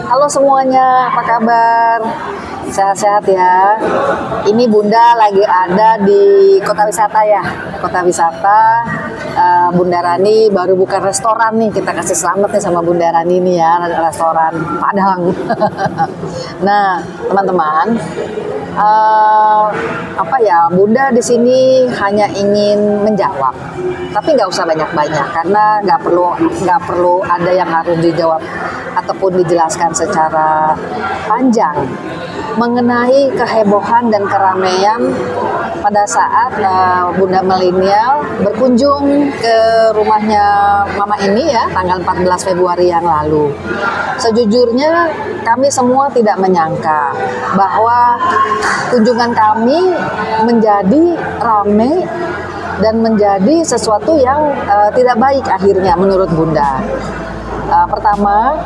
Halo semuanya, apa kabar? Sehat-sehat ya. Ini Bunda lagi ada di kota wisata ya. Kota wisata, Bunda Rani baru buka restoran nih. Kita kasih selamat nih sama Bunda Rani nih ya, restoran Padang. Nah, teman-teman, Bunda di sini hanya ingin menjawab, tapi nggak usah banyak-banyak karena nggak perlu ada yang harus dijawab ataupun dijelaskan secara panjang mengenai kehebohan dan keramaian pada saat Bunda Milenial berkunjung ke rumahnya Mama ini ya tanggal 14 Februari yang lalu. Sejujurnya kami semua tidak menyangka bahwa kunjungan kami menjadi ramai dan menjadi sesuatu yang tidak baik akhirnya menurut Bunda. Pertama,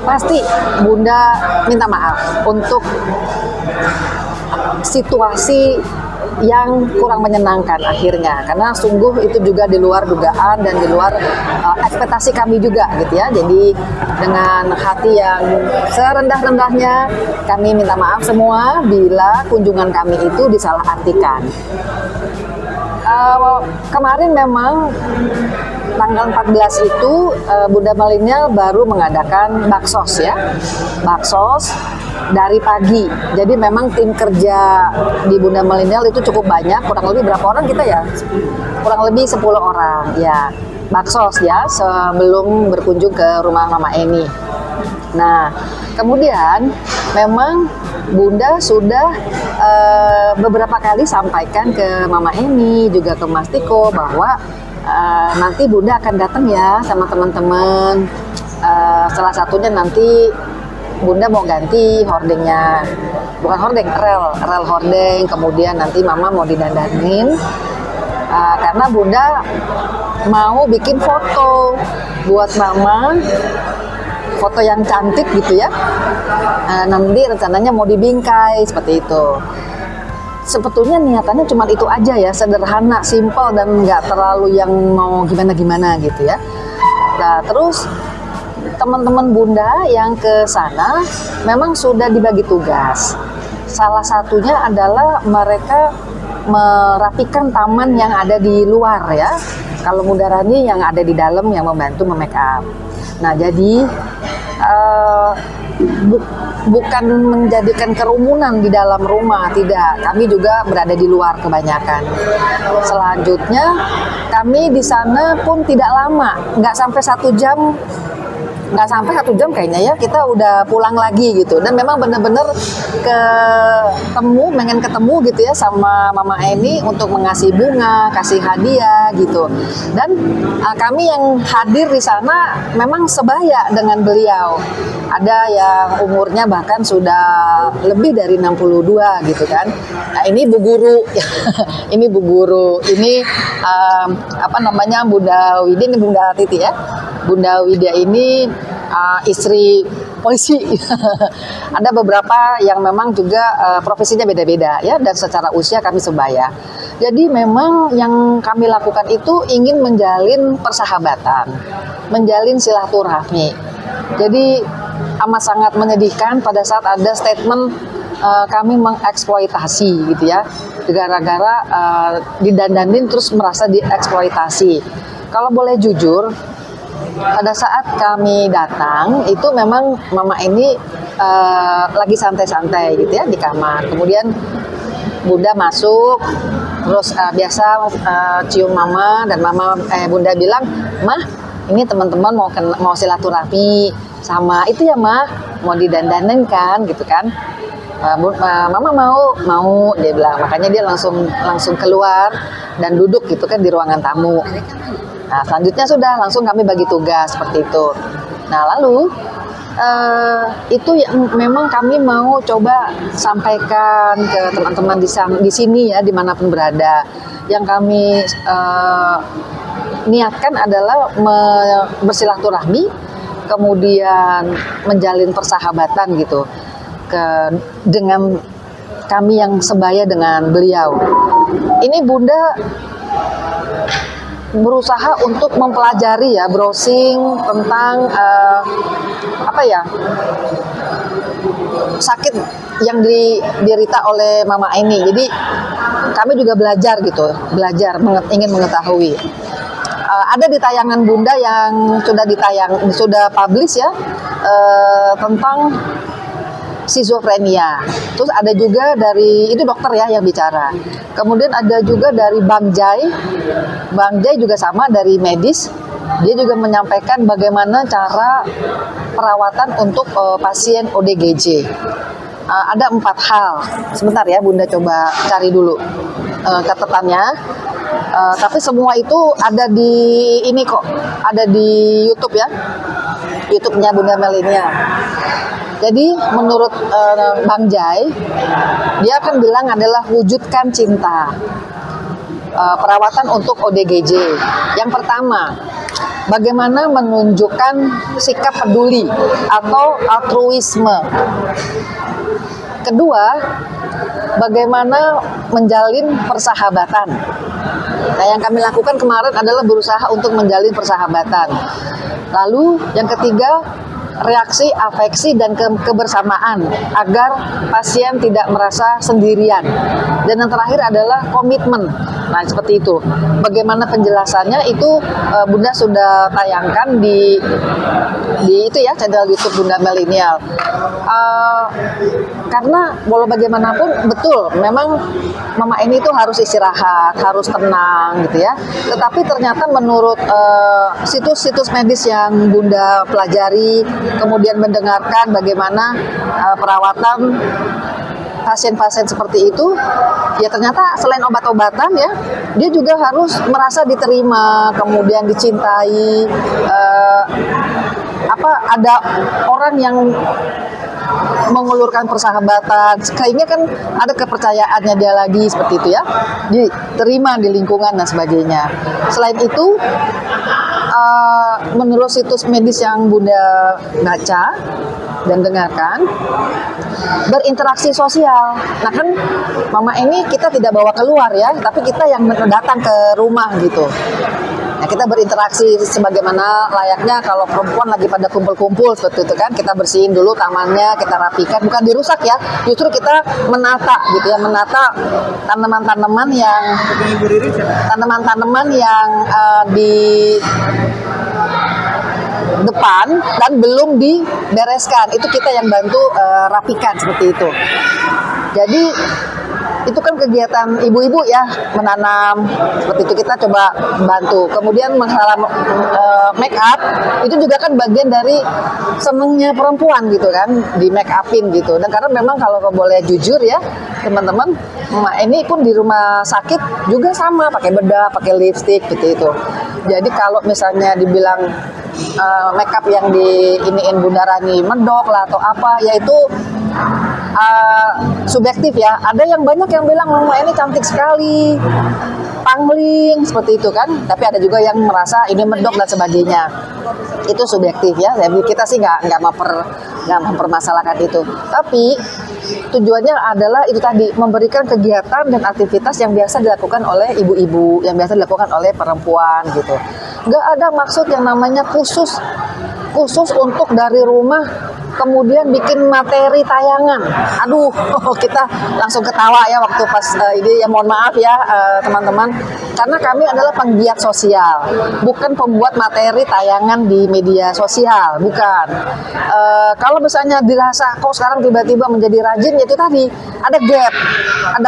pasti Bunda minta maaf untuk situasi yang kurang menyenangkan akhirnya, karena sungguh itu juga di luar dugaan dan di luar ekspektasi kami juga gitu ya. Jadi dengan hati yang serendah-rendahnya kami minta maaf semua bila kunjungan kami itu disalahartikan. Kemarin memang tanggal 14 itu Bunda Milenial baru mengadakan baksos ya, baksos dari pagi. Jadi memang tim kerja di Bunda Milenial itu cukup banyak, kurang lebih berapa orang kita ya? Kurang lebih 10 orang ya, baksos ya sebelum berkunjung ke rumah Mama Eni. Nah, kemudian memang Bunda sudah beberapa kali sampaikan ke Mama Eni juga ke Mas Tiko bahwa nanti Bunda akan datang ya sama teman-teman. Salah satunya nanti Bunda mau ganti hordengnya, bukan hordeng, rel hordeng. Kemudian nanti Mama mau didandanin karena Bunda mau bikin foto buat Mama, foto yang cantik gitu ya. Nanti rencananya mau dibingkai seperti itu. Sebetulnya niatannya cuma itu aja ya, sederhana, simpel dan nggak terlalu yang mau gimana-gimana gitu ya. Nah, terus teman-teman Bunda yang ke sana memang sudah dibagi tugas. Salah satunya adalah mereka merapikan taman yang ada di luar ya. Kalau Bunda Rani yang ada di dalam yang membantu memake up. Nah, jadi bukan menjadikan kerumunan di dalam rumah, tidak. Kami juga berada di luar kebanyakan. Selanjutnya, kami di sana pun tidak lama, nggak sampai 1 jam. Nggak sampai 1 jam kayaknya ya, kita udah pulang lagi gitu. Dan memang benar-benar pengen ketemu gitu ya sama Mama Eni untuk mengasih bunga, kasih hadiah gitu. Dan kami yang hadir di sana memang sebaya dengan beliau. Ada yang umurnya bahkan sudah lebih dari 62 gitu kan. Nah, ini Bu Guru. Ini Bu Guru. Ini Bunda Widya, ini Bunda Titi ya. Bunda Widya ini istri polisi. Ada beberapa yang memang juga profesinya beda-beda ya, dan secara usia kami sebaya. Jadi memang yang kami lakukan itu ingin menjalin persahabatan, menjalin silaturahmi. Jadi amat sangat menyedihkan pada saat ada statement kami mengeksploitasi gitu ya, gara-gara didandanin terus merasa dieksploitasi. Kalau boleh jujur, pada saat kami datang itu memang Mama ini lagi santai-santai gitu ya di kamar. Kemudian Bunda masuk, terus biasa cium Mama, dan Bunda bilang, "Mah, ini teman-teman mau silaturahmi sama itu ya Mah, mau didandanin kan gitu kan." Mama mau dia bilang. Makanya dia langsung keluar dan duduk gitu kan di ruangan tamu. Nah, selanjutnya sudah langsung kami bagi tugas seperti itu. Nah, lalu itu yang memang kami mau coba sampaikan ke teman-teman di sini ya, dimanapun berada. Yang kami niatkan adalah bersilaturahmi, kemudian menjalin persahabatan gitu dengan kami yang sebaya dengan beliau. Ini Bunda berusaha untuk mempelajari ya, browsing tentang apa ya, sakit yang diderita oleh mama ini. Jadi kami juga belajar gitu, ingin mengetahui. Ada di tayangan Bunda yang sudah publish ya, tentang skizofrenia. Terus ada juga dari, itu dokter ya yang bicara. Kemudian ada juga dari Bang Jai. Bang Jai juga sama, dari medis. Dia juga menyampaikan bagaimana cara perawatan untuk pasien ODGJ. Ada 4 hal. Sebentar ya, Bunda coba cari dulu catatannya. Tapi semua itu ada di ini kok, ada di YouTube ya, YouTube-nya Bunda Melinia. Jadi menurut Bang Jai, dia akan bilang adalah wujudkan cinta. Perawatan untuk ODGJ. Yang pertama, bagaimana menunjukkan sikap peduli atau altruisme. Kedua, bagaimana menjalin persahabatan. Nah, yang kami lakukan kemarin adalah berusaha untuk menjalin persahabatan. Lalu yang ketiga, reaksi, afeksi, dan kebersamaan agar pasien tidak merasa sendirian. Dan yang terakhir adalah komitmen. Nah, seperti itu. Bagaimana penjelasannya itu Bunda sudah tayangkan di itu ya, channel YouTube Bunda Milenial. Karena walau bagaimanapun betul, memang mama ini tuh harus istirahat, harus tenang gitu ya. Tetapi ternyata menurut situs-situs medis yang Bunda pelajari, kemudian mendengarkan bagaimana perawatan pasien-pasien seperti itu, ya ternyata selain obat-obatan ya, dia juga harus merasa diterima, kemudian dicintai. Ada orang yang mengulurkan persahabatan, kayaknya kan ada kepercayaannya dia lagi seperti itu ya, diterima di lingkungan dan sebagainya. Selain itu, menurut situs medis yang Bunda baca dan dengarkan, berinteraksi sosial. Nah kan mama ini kita tidak bawa keluar ya, tapi kita yang datang ke rumah gitu. Nah, kita berinteraksi sebagaimana layaknya kalau perempuan lagi pada kumpul-kumpul seperti itu kan, kita bersihin dulu tamannya, kita rapikan, bukan dirusak ya, justru kita menata gitu ya, menata tanaman-tanaman yang di depan dan belum dibereskan, itu kita yang bantu rapikan seperti itu. Jadi itu kan kegiatan ibu-ibu ya, menanam seperti itu, kita coba bantu. Kemudian masalah make up itu juga kan bagian dari senengnya perempuan gitu kan, di make upin gitu. Dan karena memang kalau boleh jujur ya teman-teman, ini pun di rumah sakit juga sama, pakai bedah, pakai lipstick gitu itu. Jadi kalau misalnya dibilang make up yang diiniin Bunda Rani medok lah atau apa, yaitu subjektif ya. Ada yang banyak yang bilang mama ini cantik sekali, pangling seperti itu kan, tapi ada juga yang merasa ini medok dan sebagainya. Itu subjektif ya. Jadi kita sih nggak mempermasalahkan itu. Tapi tujuannya adalah itu tadi, memberikan kegiatan dan aktivitas yang biasa dilakukan oleh ibu-ibu, yang biasa dilakukan oleh perempuan gitu. Nggak ada maksud yang namanya khusus untuk dari rumah kemudian bikin materi tayangan. Aduh, kita langsung ketawa ya waktu pas ini ya, mohon maaf ya teman-teman, karena kami adalah penggiat sosial, bukan pembuat materi tayangan di media sosial, bukan. Kalau misalnya dirasa kok sekarang tiba-tiba menjadi rajin, itu tadi ada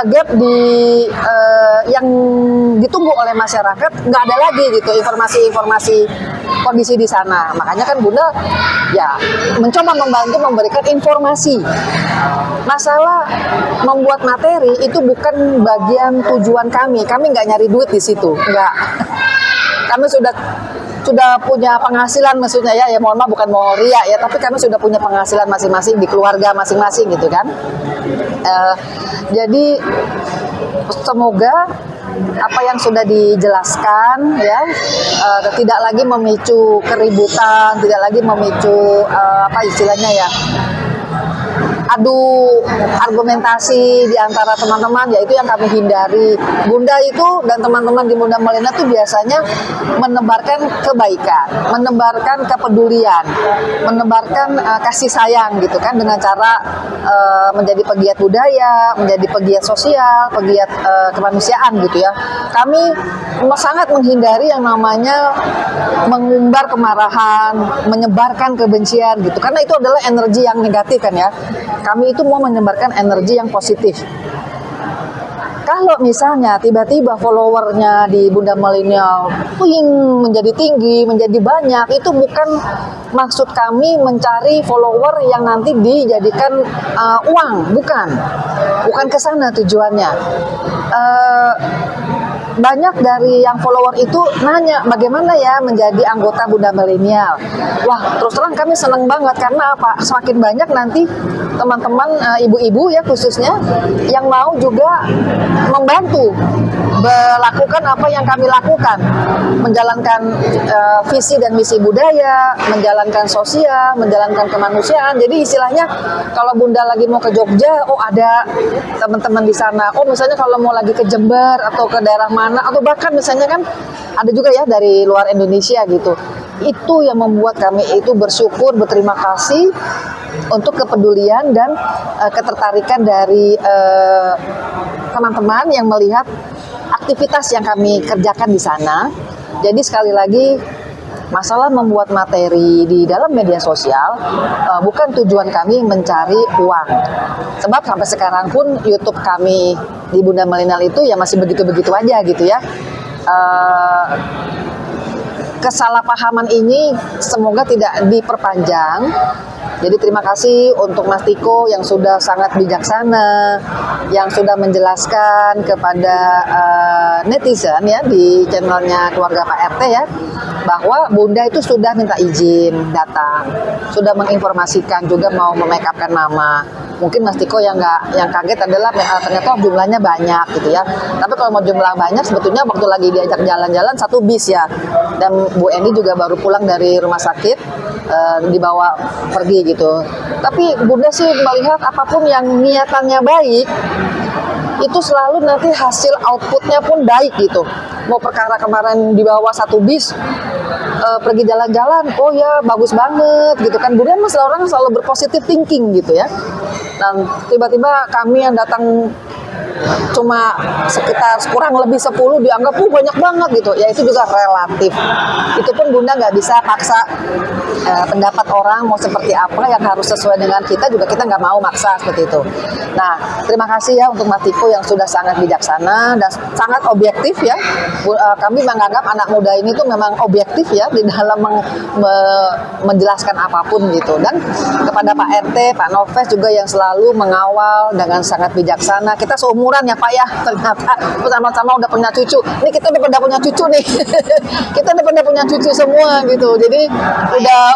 gap di yang ditunggu oleh masyarakat, nggak ada lagi gitu informasi kondisi di sana. Makanya kan Bunda ya mencoba membantu memberikan informasi. Masalah membuat materi itu bukan bagian tujuan kami nggak nyari duit di situ, nggak. Kami sudah punya penghasilan, maksudnya ya mohon maaf, bukan mau ria ya, tapi kami sudah punya penghasilan masing-masing di keluarga masing-masing gitu kan. Jadi semoga apa yang sudah dijelaskan ya tidak lagi memicu keributan, tidak lagi memicu apa istilahnya ya, adu argumentasi di antara teman-teman, yaitu yang kami hindari. Bunda itu dan teman-teman di Bunda Melina itu biasanya menebarkan kebaikan, menebarkan kepedulian, menebarkan kasih sayang gitu kan, dengan cara menjadi pegiat budaya, menjadi pegiat sosial, pegiat kemanusiaan gitu ya. Kami sangat menghindari yang namanya mengumbar kemarahan, menyebarkan kebencian gitu, karena itu adalah energi yang negatif kan ya. Kami itu mau menyebarkan energi yang positif. Kalau misalnya tiba-tiba followernya di Bunda Milenial menjadi tinggi, menjadi banyak, itu bukan maksud kami mencari follower yang nanti dijadikan uang, bukan ke sana tujuannya. Banyak dari yang follower itu nanya bagaimana ya menjadi anggota Bunda Milenial. Wah, terus terang kami senang banget, karena apa? Semakin banyak nanti teman-teman ibu-ibu ya khususnya yang mau juga membantu melakukan apa yang kami lakukan, menjalankan visi dan misi budaya, menjalankan sosial, menjalankan kemanusiaan. Jadi istilahnya kalau Bunda lagi mau ke Jogja, oh ada teman-teman di sana. Oh misalnya kalau mau lagi ke Jember atau ke daerah mana, atau bahkan misalnya kan ada juga ya dari luar Indonesia gitu. Itu yang membuat kami itu bersyukur, berterima kasih untuk kepedulian dan ketertarikan dari teman-teman yang melihat aktivitas yang kami kerjakan di sana. Jadi sekali lagi, masalah membuat materi di dalam media sosial bukan tujuan kami mencari uang. Sebab sampai sekarang pun YouTube kami di Bunda Milenial itu ya masih begitu-begitu aja gitu ya. Kesalahpahaman ini semoga tidak diperpanjang. Jadi terima kasih untuk Mas Tiko yang sudah sangat bijaksana, yang sudah menjelaskan kepada netizen ya di channelnya keluarga Pak RT ya, bahwa Bunda itu sudah minta izin datang, sudah menginformasikan juga mau memakeupkan nama. Mungkin Mas Tiko yang kaget adalah ternyata jumlahnya banyak gitu ya. Tapi kalau mau jumlah banyak, sebetulnya waktu lagi diajak jalan-jalan satu bis ya. Dan Bu Eni juga baru pulang dari rumah sakit, dibawa pergi gitu. Tapi Bunda sih melihat apapun yang niatannya baik, itu selalu nanti hasil outputnya pun baik gitu. Mau perkara kemarin dibawa satu bis, pergi jalan-jalan, oh ya bagus banget gitu kan. Bunda mas orang selalu berpositif thinking gitu ya. Dan tiba-tiba kami yang datang cuma sekitar kurang lebih 10 dianggap banyak banget gitu ya, itu juga relatif. Itu pun Bunda nggak bisa paksa pendapat orang mau seperti apa, yang harus sesuai dengan kita juga kita nggak mau maksa seperti itu. Nah terima kasih ya untuk Mas Tiko yang sudah sangat bijaksana dan sangat objektif ya. Kami menganggap anak muda ini tuh memang objektif ya di dalam menjelaskan apapun gitu. Dan kepada Pak RT, Pak Noves juga yang selalu mengawal dengan sangat bijaksana. Kita seumuran ya Pak ya, ternyata bersama-sama udah punya cucu. Ini kita udah pada punya cucu nih. Kita udah pada punya cucu semua gitu. Jadi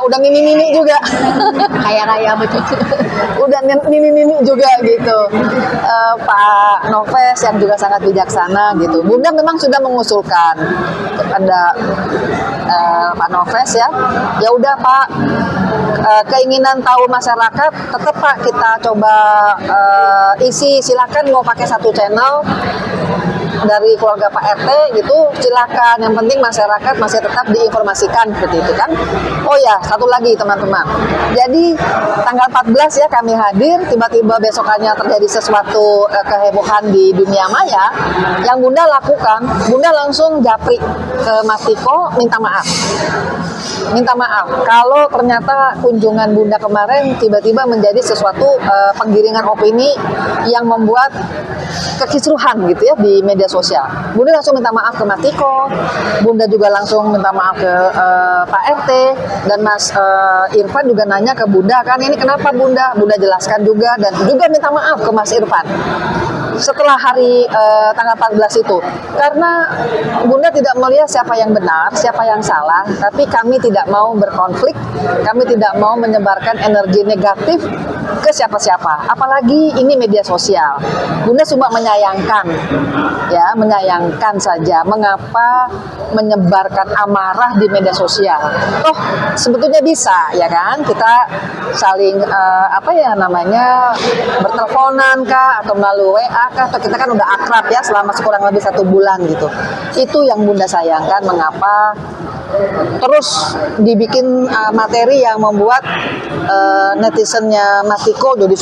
udah nini-nini juga. Kaya-kaya sama cucu. Udah nini-nini juga gitu. Pak Noves yang juga sangat bijaksana gitu. Bunda memang sudah mengusulkan kepada Pak Noves ya. Ya udah Pak, keinginan tahu masyarakat tetap Pak kita coba isi, silakan mau pakai satu channel dari keluarga Pak RT gitu, silakan. Yang penting masyarakat masih tetap diinformasikan seperti itu kan. Oh ya, satu lagi teman-teman. Jadi tanggal 14 ya kami hadir, tiba-tiba besokannya terjadi sesuatu kehebohan di dunia maya. Yang Bunda lakukan, Bunda langsung japri ke Mas Tiko minta maaf. Minta maaf kalau ternyata kunjungan Bunda kemarin tiba-tiba menjadi sesuatu penggiringan opini yang membuat kekisruhan gitu ya di media sosial. Bunda langsung minta maaf ke Mas Tiko, Bunda juga langsung minta maaf ke Pak RT, dan Mas Irfan juga nanya ke Bunda kan ini kenapa Bunda? Bunda jelaskan juga dan juga minta maaf ke Mas Irfan setelah hari tanggal 14 itu, karena Bunda tidak melihat siapa yang benar, siapa yang salah, tapi kami tidak tidak mau berkonflik, kami tidak mau menyebarkan energi negatif ke siapa-siapa. Apalagi ini media sosial. Bunda cuma menyayangkan, ya, menyayangkan saja mengapa menyebarkan amarah di media sosial. Toh sebetulnya bisa, ya kan? Kita saling berteleponan kah, atau melalui WA kah, atau kita kan udah akrab ya selama kurang lebih 1 bulan gitu. Itu yang Bunda sayangkan, mengapa terus dibikin materi yang membuat netizennya Mas Tiko jadi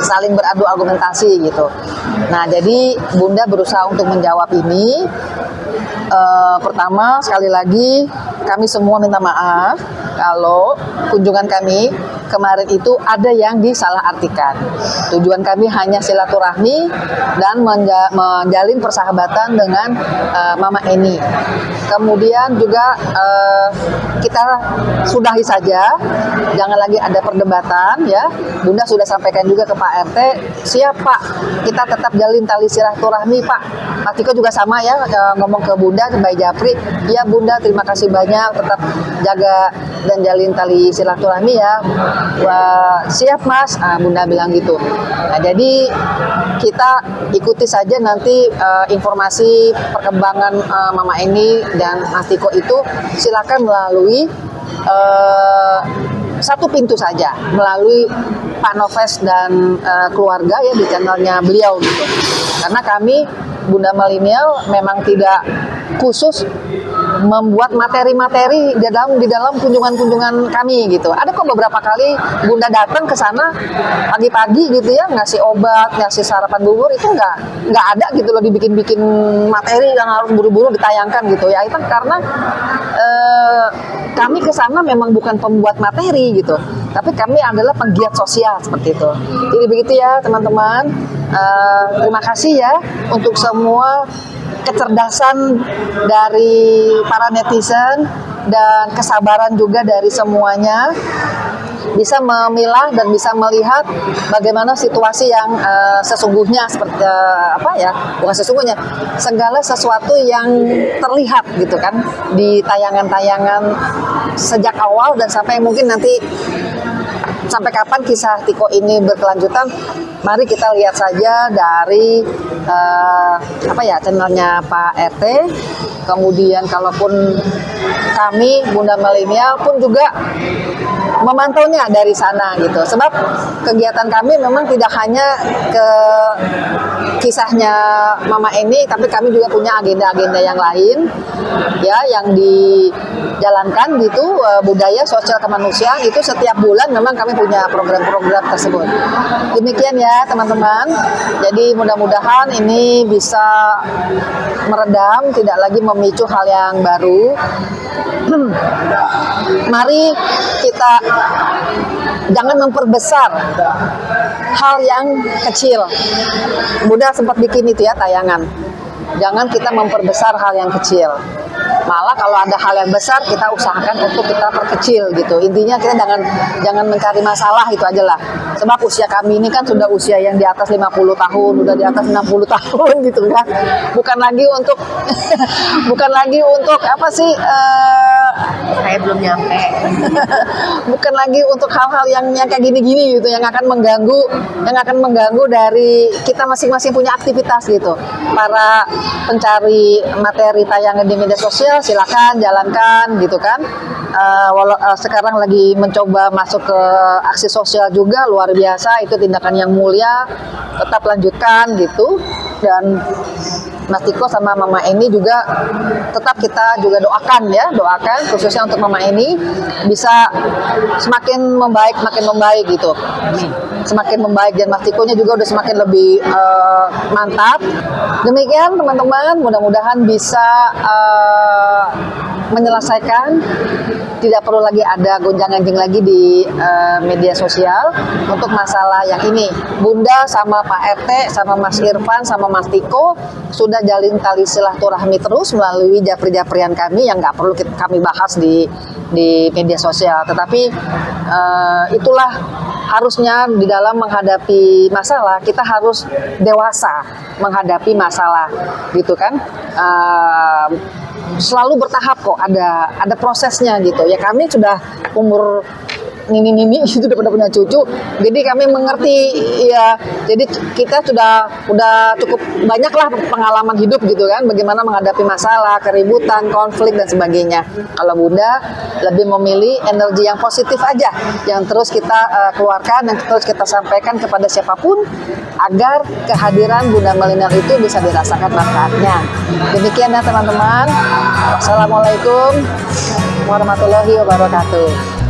saling beradu argumentasi gitu. Nah, jadi Bunda berusaha untuk menjawab ini. Pertama, sekali lagi kami semua minta maaf kalau kunjungan kami kemarin itu ada yang disalahartikan. Tujuan kami hanya silaturahmi dan menjalin persahabatan dengan Mama Eni. Kemudian juga kita sudahi saja, jangan lagi ada perdebatan ya. Bunda sudah sampaikan juga ke Pak RT, siap Pak, kita tetap jalin tali silaturahmi Pak. Pak Tiko juga sama ya, ngomong ke Bunda, ke Mbak Japri, ya Bunda terima kasih banyak, tetap jaga dan jalin tali silaturahmi ya. Wah, siap Mas, Bunda bilang gitu. Nah, jadi kita ikuti saja nanti informasi perkembangan Mama Eni dan Mas Tiko itu, silakan melalui satu pintu saja, melalui Pak Noves dan keluarga ya, di channelnya beliau gitu. Karena kami Bunda Milenial memang tidak khusus membuat materi-materi di dalam kunjungan-kunjungan kami gitu. Ada kok beberapa kali Bunda datang ke sana pagi-pagi gitu ya, ngasih obat, ngasih sarapan bubur, itu nggak ada gitu loh, dibikin-bikin materi yang harus buru-buru ditayangkan gitu ya. Itu karena kami ke sana memang bukan pembuat materi gitu, tapi kami adalah penggiat sosial seperti itu. Jadi begitu ya teman-teman. Terima kasih ya untuk semua kecerdasan dari para netizen dan kesabaran juga dari semuanya, bisa memilah dan bisa melihat bagaimana situasi yang sesungguhnya, seperti bukan sesungguhnya, segala sesuatu yang terlihat gitu kan di tayangan-tayangan sejak awal dan sampai mungkin nanti sampai kapan kisah Tiko ini berkelanjutan. Mari kita lihat saja dari channelnya Pak RT. Kemudian kalaupun kami Bunda Milenial pun juga memantaunya dari sana gitu. Sebab kegiatan kami memang tidak hanya ke kisahnya Mama Eni, tapi kami juga punya agenda-agenda yang lain ya, yang dijalankan gitu. Budaya sosial kemanusiaan itu setiap bulan memang kami punya program-program tersebut. Demikian ya teman-teman. Jadi mudah-mudahan ini bisa meredam, tidak lagi memicu hal yang baru. Mari kita jangan memperbesar hal yang kecil. Bunda sempat bikin itu ya tayangan. Jangan kita memperbesar hal yang kecil. Malah kalau ada hal yang besar kita usahakan untuk kita perkecil gitu. Intinya kita jangan mencari masalah, itu aja lah. Sebab usia kami ini kan sudah usia yang di atas 50 tahun, udah di atas 60 tahun gitu kan. Bukan lagi untuk Saya belum nyampe. Bukan lagi untuk hal-hal yang kayak gini-gini gitu, yang akan mengganggu dari kita masing-masing punya aktivitas gitu. Para pencari materi tayangan di media sosial silakan jalankan gitu kan. Sekarang lagi mencoba masuk ke aksi sosial juga, luar biasa, itu tindakan yang mulia, tetap lanjutkan gitu. Dan Mas Tiko sama Mama Eni juga tetap kita juga doakan khususnya untuk Mama Eni bisa semakin membaik gitu. Semakin membaik, dan Mas Tikonya juga udah semakin lebih mantap. Demikian teman-teman, mudah-mudahan bisa menyelesaikan, tidak perlu lagi ada gonjang-ganjing lagi di media sosial untuk masalah yang ini. Bunda sama Pak RT sama Mas Irfan sama Mas Tiko sudah jalin tali silaturahmi terus melalui japri-japrian kami yang nggak perlu kami bahas di media sosial. Tetapi itulah harusnya di dalam menghadapi masalah kita harus dewasa menghadapi masalah gitu kan. Selalu bertahap kok, ada prosesnya gitu ya. Kami sudah umur nini gitu udah pada punya cucu, jadi kami mengerti ya. Jadi kita udah cukup banyak lah pengalaman hidup gitu kan, bagaimana menghadapi masalah, keributan, konflik dan sebagainya. Kalau Bunda lebih memilih energi yang positif aja, yang terus kita keluarkan, yang terus kita sampaikan kepada siapapun agar kehadiran Bunda Milenial itu bisa dirasakan manfaatnya. Demikian ya teman-teman. Wassalamualaikum warahmatullahi wabarakatuh.